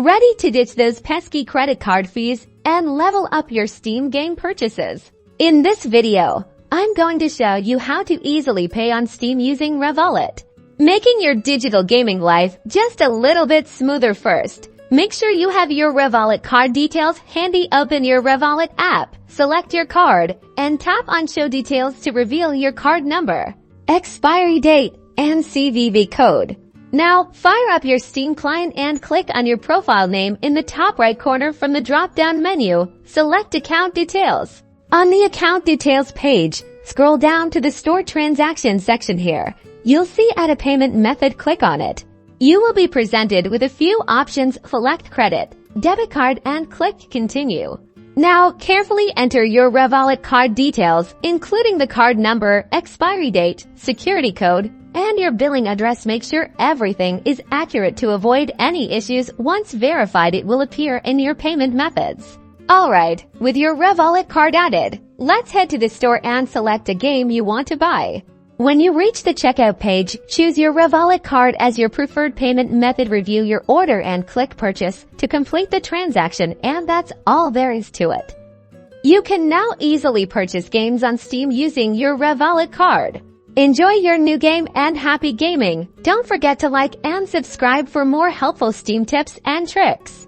Ready to ditch those pesky credit card fees and level up your Steam game purchases? In this video, I'm going to show you how to easily pay on Steam using Revolut, making your digital gaming life just a little bit smoother. First, make sure you have your Revolut card details handy. Open your Revolut app, select your card, and tap on Show Details to reveal your card number, expiry date, and CVV code. Now, fire up your Steam client and click on your profile name in the top right corner from the drop-down menu. Select Account Details. On the Account Details page, scroll down to the Store Transactions section here. You'll see Add a Payment Method. Click on it. You will be presented with a few options. Select Credit, Debit Card, and click Continue. Now, carefully enter your Revolut card details, including the card number, expiry date, security code, and your billing address. Make sure everything is accurate to avoid any issues. Once verified, it will appear in your payment methods. Alright, with your Revolut card added, let's head to the store and select a game you want to buy. When you reach the checkout page, choose your Revolut card as your preferred payment method. Review your order and click Purchase to complete the transaction, and that's all there is to it. You can now easily purchase games on Steam using your Revolut card. Enjoy your new game and happy gaming! Don't forget to like and subscribe for more helpful Steam tips and tricks.